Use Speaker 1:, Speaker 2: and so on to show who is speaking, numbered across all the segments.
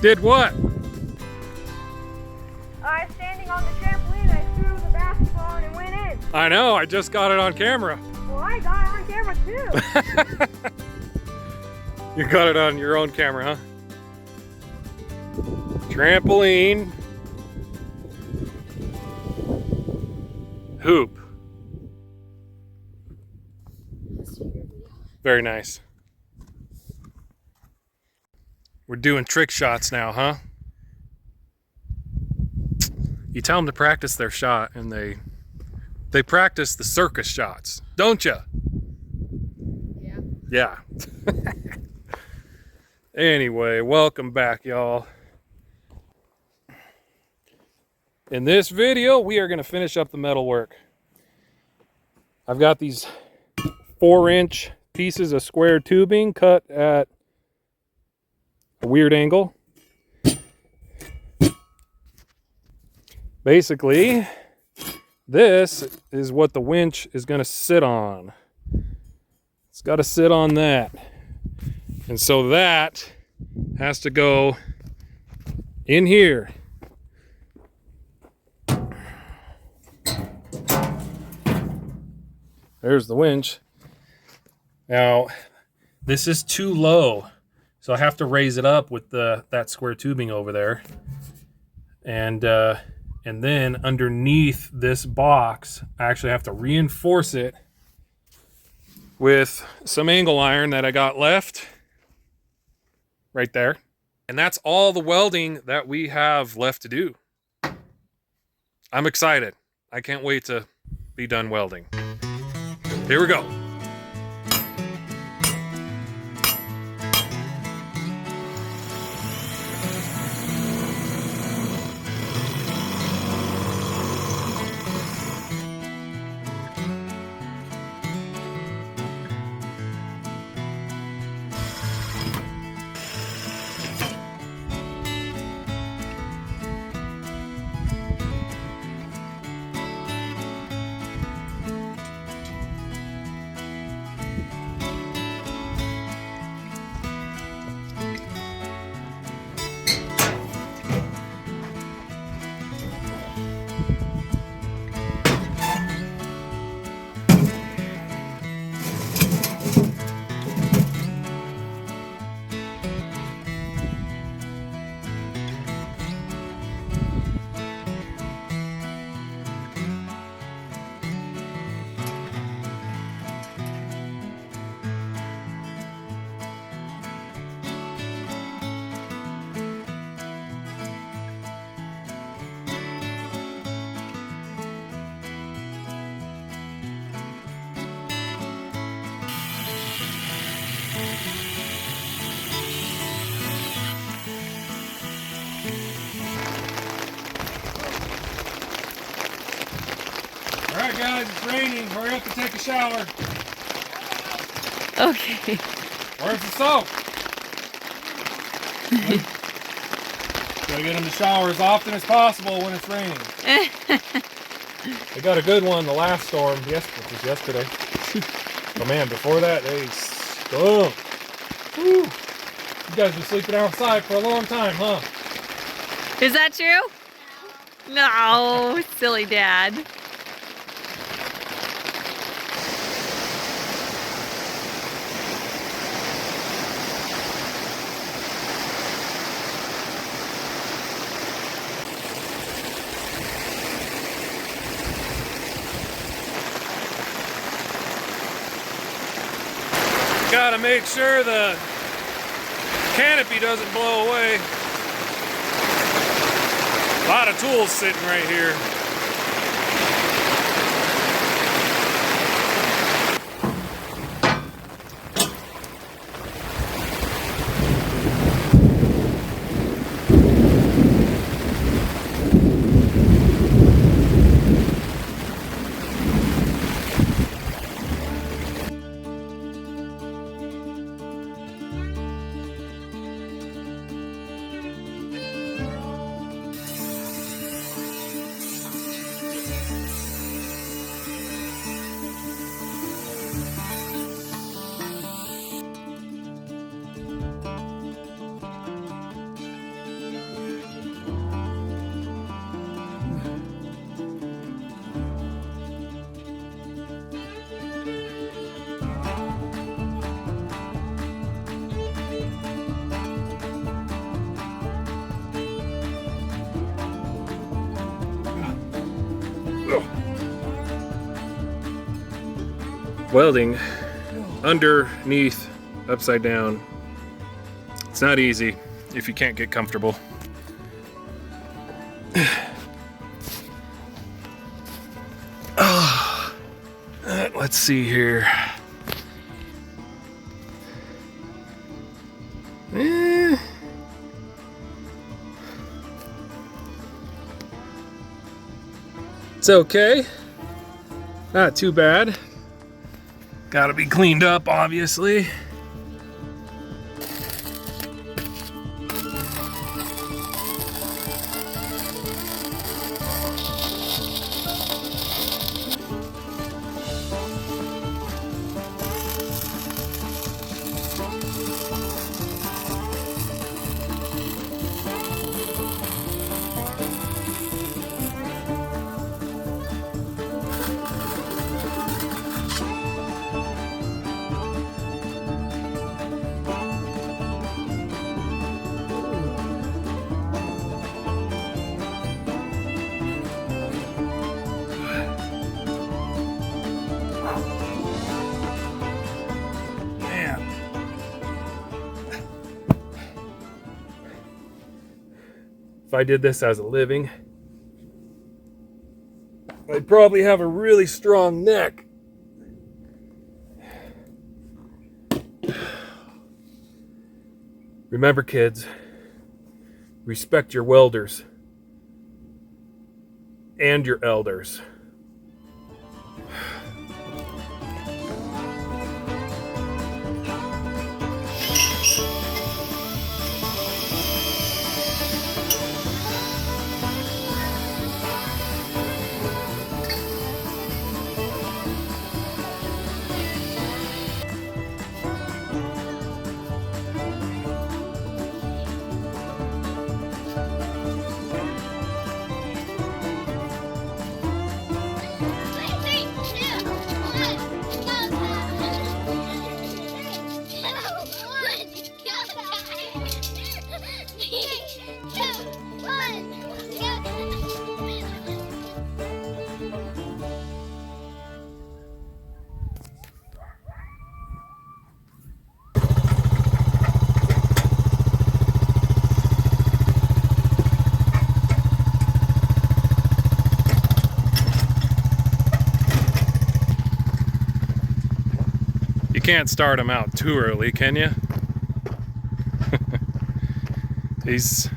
Speaker 1: Did what?
Speaker 2: I was standing on the trampoline, I threw the basketball and it went in.
Speaker 1: I know, I just got it on camera.
Speaker 2: Well, I got it on camera too.
Speaker 1: You got it on your own camera, huh? Trampoline. Hoop. Very nice. We're doing trick shots now, huh? You tell them to practice their shot and they practice the circus shots, don't you? Yeah. Anyway, welcome back, y'all. In this video, we are going to finish up the metal work. I've got these 4-inch pieces of square tubing cut at a weird angle. Basically, this is what the winch is going to sit on. It's got to sit on that. And so that has to go in here. There's the winch. Now, this is too low, so I have to raise it up with that square tubing over there. And then underneath this box, I actually have to reinforce it with some angle iron that I got left right there. And that's all the welding that we have left to do. I'm excited. I can't wait to be done welding. Here we go. Alright guys, it's raining. Hurry up and take a shower.
Speaker 3: Okay.
Speaker 1: Where's the soap? Gotta get them to shower as often as possible when it's raining. They got a good one the last storm, which was yesterday. But man, before that, they stunk. Whew. You guys been sleeping outside for a long time, huh?
Speaker 3: Is that true? No, silly Dad.
Speaker 1: Gotta make sure the canopy doesn't blow away. A lot of tools sitting right here. Welding underneath, upside down. It's not easy if you can't get comfortable. Let's see here. It's okay. Not too bad. Gotta be cleaned up, obviously. If I did this as a living, I'd probably have a really strong neck. Remember, kids, respect your welders and your elders. You can't start him out too early, can you? He's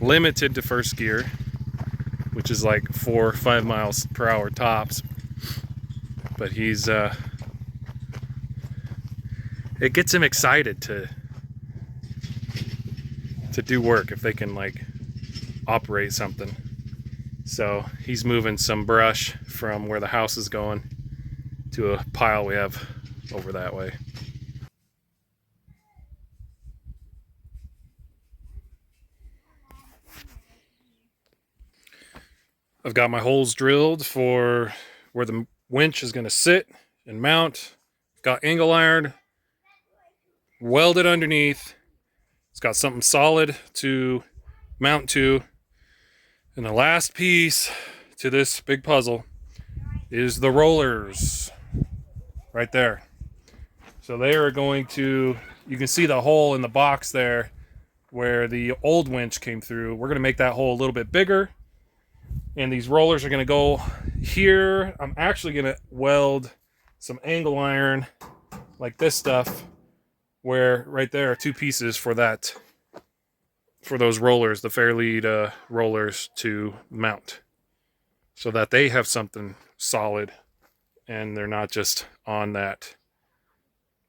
Speaker 1: limited to first gear, which is like 4 or 5 miles per hour tops. But he's it gets him excited to do work if they can like operate something. So he's moving some brush from where the house is going to a pile we have over that way. I've got my holes drilled for where the winch is going to sit and mount. I've got angle iron welded underneath. It's got something solid to mount to. And the last piece to this big puzzle is the rollers right there. So they are going to, you can see the hole in the box there where the old winch came through. We're going to make that hole a little bit bigger. And these rollers are going to go here. I'm actually going to weld some angle iron like this stuff, where right there are 2 pieces for that, for those rollers, the Fairlead rollers to mount, so that they have something solid and they're not just on that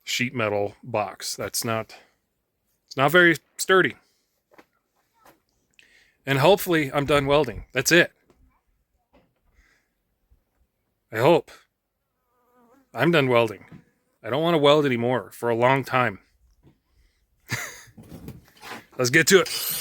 Speaker 1: sheet metal box. It's not very sturdy. And hopefully I'm done welding. That's it. I hope. I'm done welding. I don't want to weld anymore for a long time. Let's get to it.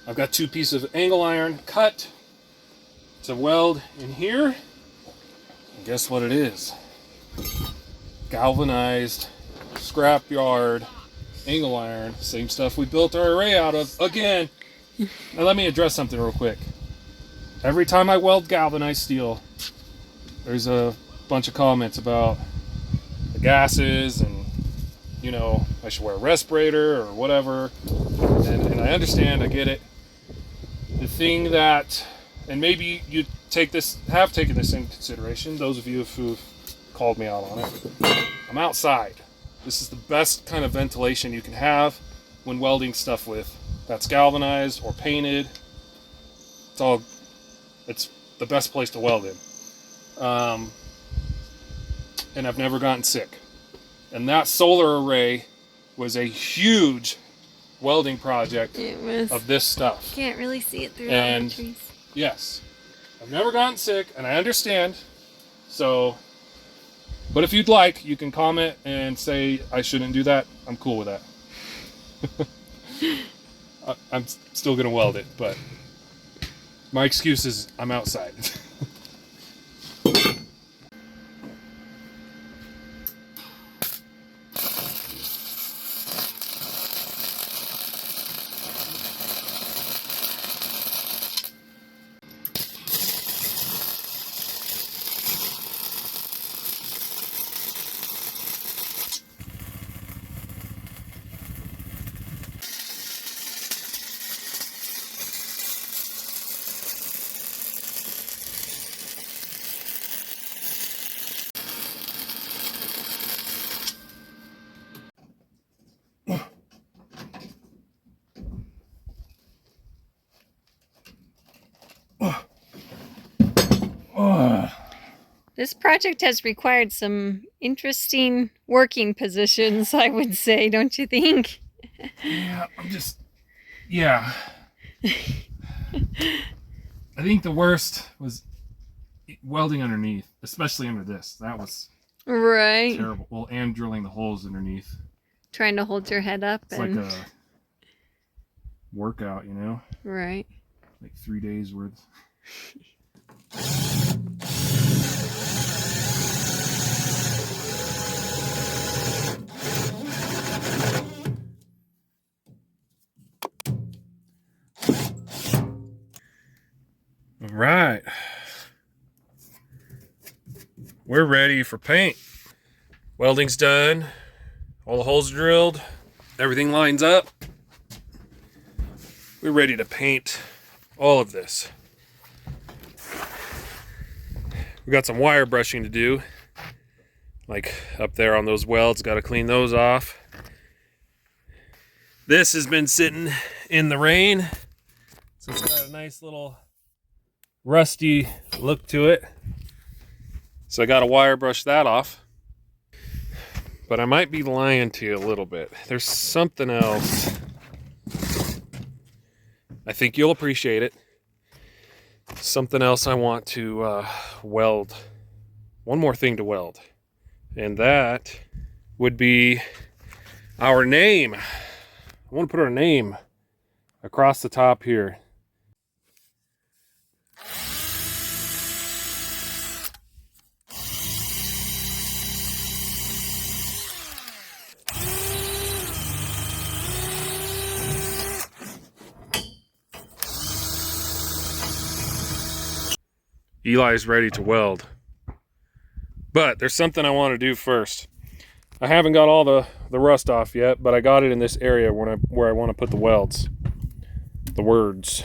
Speaker 1: I've got 2 pieces of angle iron cut to weld in here. And guess what it is? Galvanized scrapyard angle iron. Same stuff we built our array out of again. Now let me address something real quick. Every time I weld galvanized steel, there's a bunch of comments about the gases and, you know, I should wear a respirator or whatever. And I understand, I get it. The thing that, and maybe you have taken this into consideration, those of you who've called me out on it. I'm outside. This is the best kind of ventilation you can have when welding stuff with that's galvanized or painted. It's the best place to weld in. And I've never gotten sick. And that solar array was a huge welding project of this stuff.
Speaker 3: Can't really see it through
Speaker 1: and
Speaker 3: the trees.
Speaker 1: Yes, I've never gotten sick, and I understand. So, but if you'd like, you can comment and say I shouldn't do that. I'm cool with that. I'm still gonna weld it, but my excuse is I'm outside.
Speaker 3: This project has required some interesting working positions, I would say, don't you think?
Speaker 1: Yeah, yeah. I think the worst was welding underneath, especially under this. That was
Speaker 3: right.
Speaker 1: terrible. Well, and drilling the holes underneath.
Speaker 3: Trying to hold your head up.
Speaker 1: It's like a workout, you know?
Speaker 3: Right.
Speaker 1: Like 3 days worth. All right. We're ready for paint. Welding's done. All the holes drilled. Everything lines up. We're ready to paint all of this. We got some wire brushing to do. Like up there on those welds, got to clean those off. This has been sitting in the rain. So it's got a nice little rusty look to it. So I got to wire brush that off. But I might be lying to you a little bit. There's something else. I think you'll appreciate it. Something else I want to weld. One more thing to weld. And that would be our name. I want to put our name across the top here. Eli's ready to weld. But there's something I want to do first. I haven't got all the rust off yet, but I got it in this area where I want to put the welds. The words.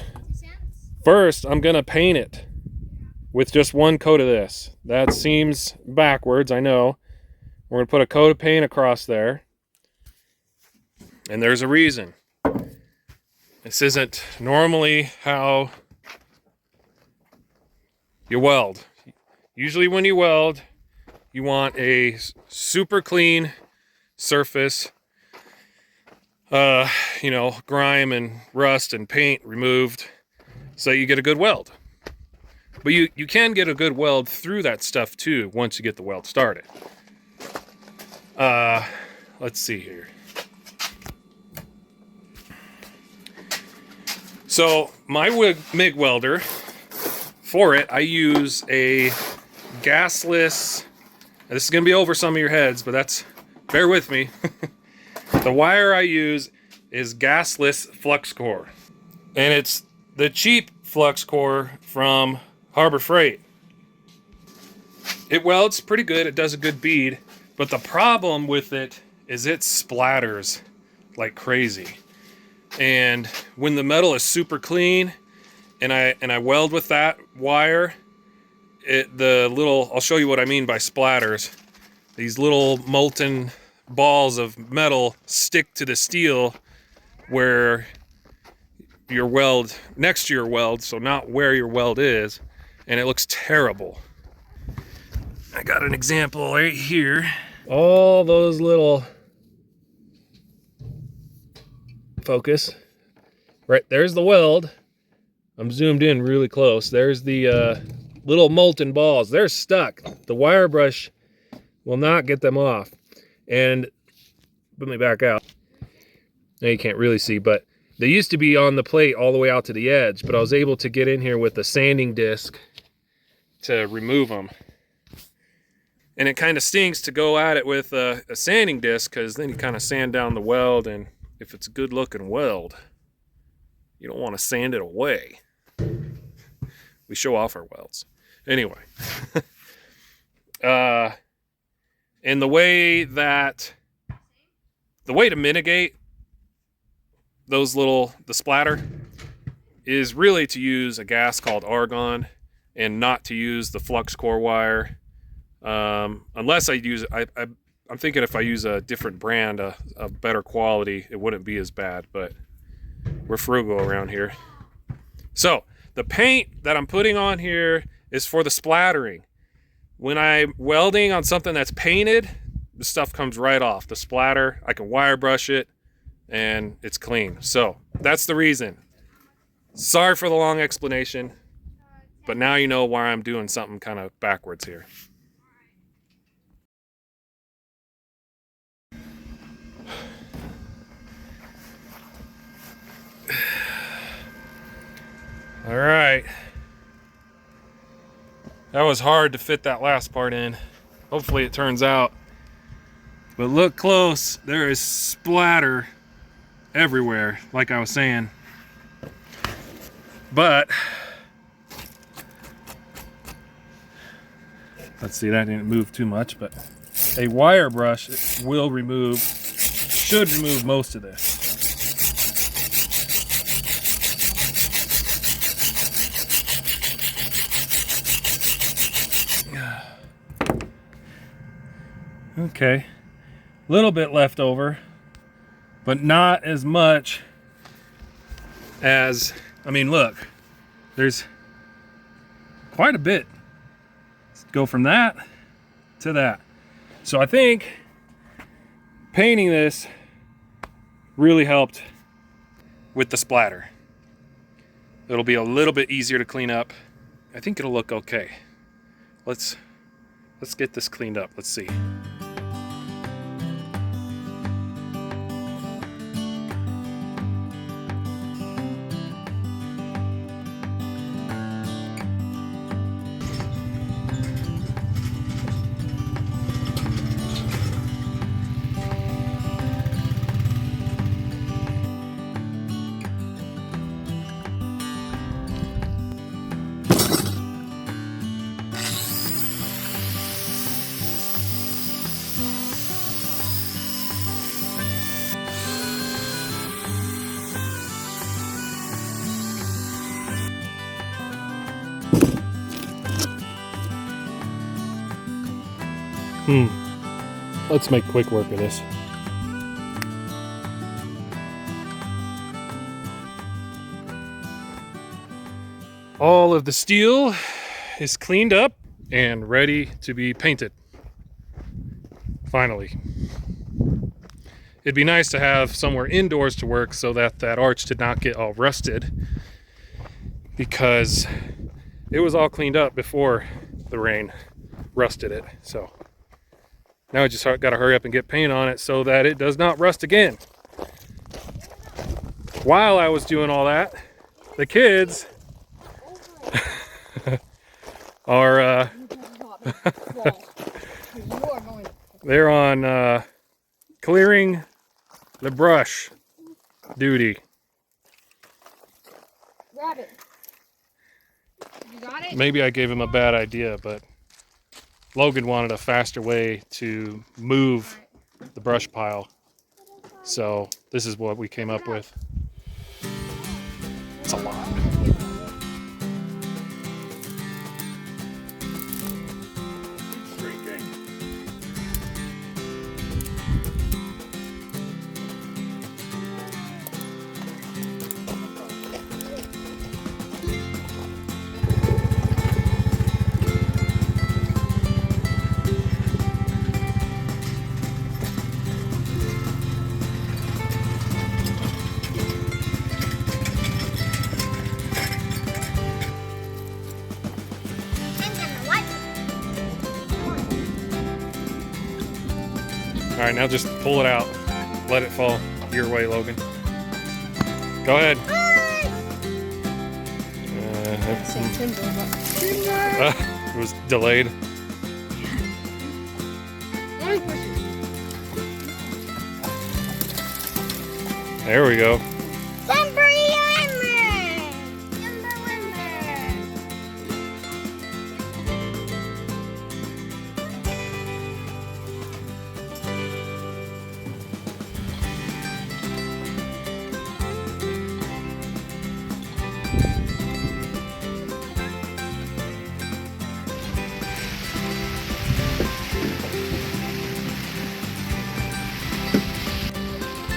Speaker 1: First, I'm going to paint it with just one coat of this. That seems backwards, I know. We're going to put a coat of paint across there. And there's a reason. This isn't normally how you weld. Usually when you weld, you want a super clean surface, you know, grime and rust and paint removed so you get a good weld. But you can get a good weld through that stuff too once you get the weld started. Let's see here. So my MIG welder, for it, I use a gasless, this is going to be over some of your heads, but bear with me. The wire I use is gasless flux core. And it's the cheap flux core from Harbor Freight. It welds pretty good, it does a good bead, but the problem with it is it splatters like crazy. And when the metal is super clean and I weld with that wire, I'll show you what I mean by splatters. These little molten balls of metal stick to the steel where your weld, next to your weld, so not where your weld is, and it looks terrible. I got an example right here. All those little, focus, right there's the weld. I'm zoomed in really close. There's the little molten balls. They're stuck. The wire brush will not get them off. And let me back out. Now you can't really see, but they used to be on the plate all the way out to the edge, but I was able to get in here with a sanding disc to remove them. And it kind of stinks to go at it with a sanding disc, because then you kind of sand down the weld, and if it's a good looking weld, you don't want to sand it away. We show off our welds. Anyway. And the way to mitigate the splatter is really to use a gas called argon and not to use the flux core wire. Unless I use, I'm thinking if I use a different brand, a better quality, it wouldn't be as bad, but we're frugal around here. So the paint that I'm putting on here is for the splattering. When I'm welding on something that's painted, the stuff comes right off. The splatter, I can wire brush it and it's clean. So that's the reason. Sorry for the long explanation, but now you know why I'm doing something kind of backwards here. All right. That was hard to fit that last part in. Hopefully it turns out. But look close, there is splatter everywhere, like I was saying. But let's see, that didn't move too much, but a wire brush should remove most of this. Okay, a little bit left over, but not as much as, I mean, look, there's quite a bit. Let's go from that to that. So I think painting this really helped with the splatter. It'll be a little bit easier to clean up. I think it'll look okay. Let's get this cleaned up. Let's see. Let's make quick work of this. All of the steel is cleaned up and ready to be painted. Finally. It'd be nice to have somewhere indoors to work so that that arch did not get all rusted, because it was all cleaned up before the rain rusted it. So now I just got to hurry up and get paint on it so that it does not rust again. While I was doing all that, the kids are they're on clearing the brush duty.
Speaker 2: Grab it. You got it?
Speaker 1: Maybe I gave him a bad idea, but Logan wanted a faster way to move the brush pile. So this is what we came up with. It's a lot. All right, now just pull it out. Let it fall your way, Logan. Go ahead. It was delayed. There we go.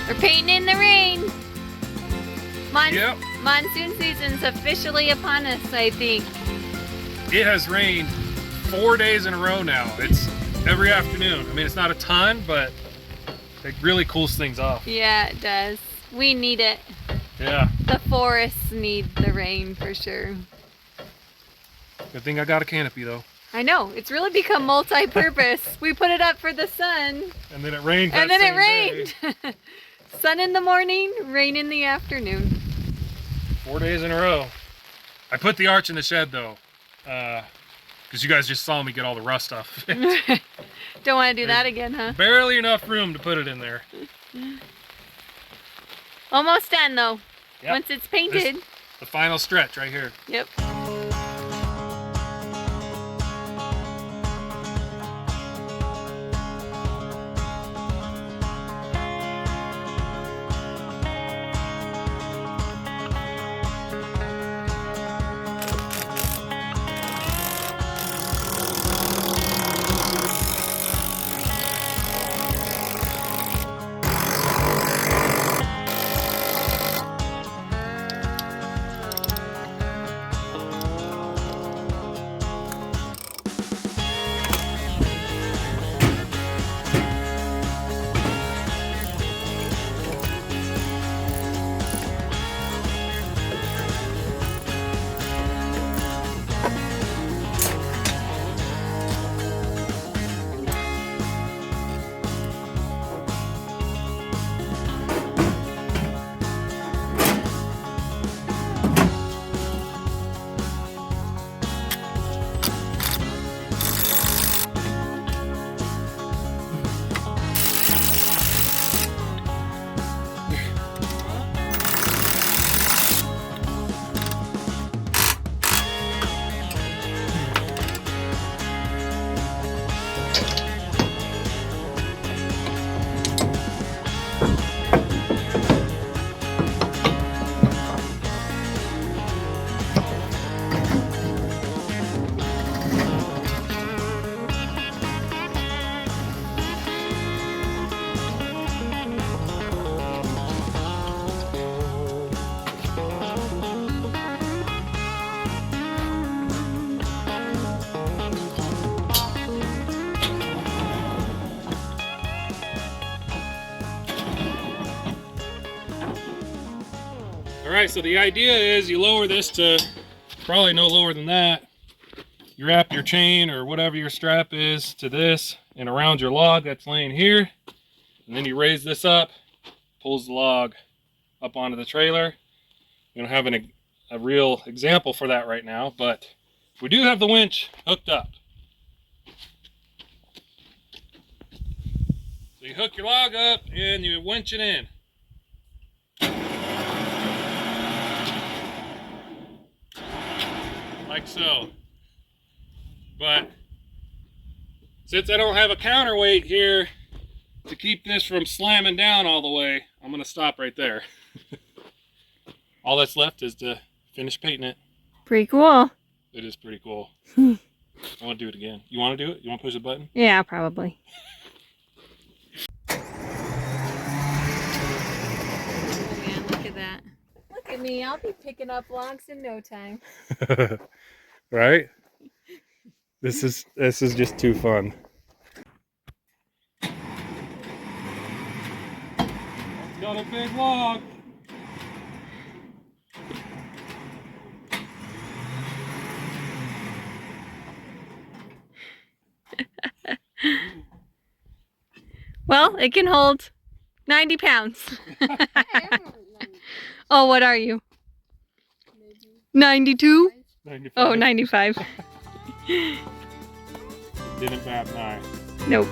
Speaker 3: We're painting in the rain.
Speaker 1: Yep.
Speaker 3: Monsoon season's officially upon us, I think.
Speaker 1: It has rained 4 days in a row now. It's every afternoon. I mean, it's not a ton, but it really cools things off.
Speaker 3: Yeah, it does. We need it.
Speaker 1: Yeah.
Speaker 3: The forests need the rain for sure.
Speaker 1: Good thing I got a canopy though.
Speaker 3: I know, it's really become multi-purpose. We put it up for the sun.
Speaker 1: And then it rained.
Speaker 3: And then it
Speaker 1: rained.
Speaker 3: Sun in the morning, rain in the afternoon.
Speaker 1: 4 days in a row. I put the arch in the shed though, because you guys just saw me get all the rust off.
Speaker 3: Don't want to do that again, huh?
Speaker 1: Barely enough room to put it in there.
Speaker 3: Almost done though.
Speaker 1: Yep.
Speaker 3: Once it's painted.
Speaker 1: This, the final stretch right here.
Speaker 3: Yep.
Speaker 1: Alright, so the idea is you lower this to probably no lower than that. You wrap your chain or whatever your strap is to this and around your log that's laying here. And then you raise this up, pulls the log up onto the trailer. You're going to have a real example for that right now, but we do have the winch hooked up. So you hook your log up and you winch it in. Like so. But since I don't have a counterweight here to keep this from slamming down all the way, I'm going to stop right there. All that's left is to finish painting it.
Speaker 3: Pretty cool.
Speaker 1: It is pretty cool. I want to do it again. You want to do it? You want to push the button?
Speaker 3: Yeah, probably. Oh man, look at that. Look at me. I'll be picking up logs in no time.
Speaker 1: Right? This is just too fun. It's got a big log.
Speaker 3: Well, it can hold 90 pounds. Oh, what are you? 92?
Speaker 1: 95.
Speaker 3: Oh, 95.
Speaker 1: Didn't bat an eye.
Speaker 3: Nope.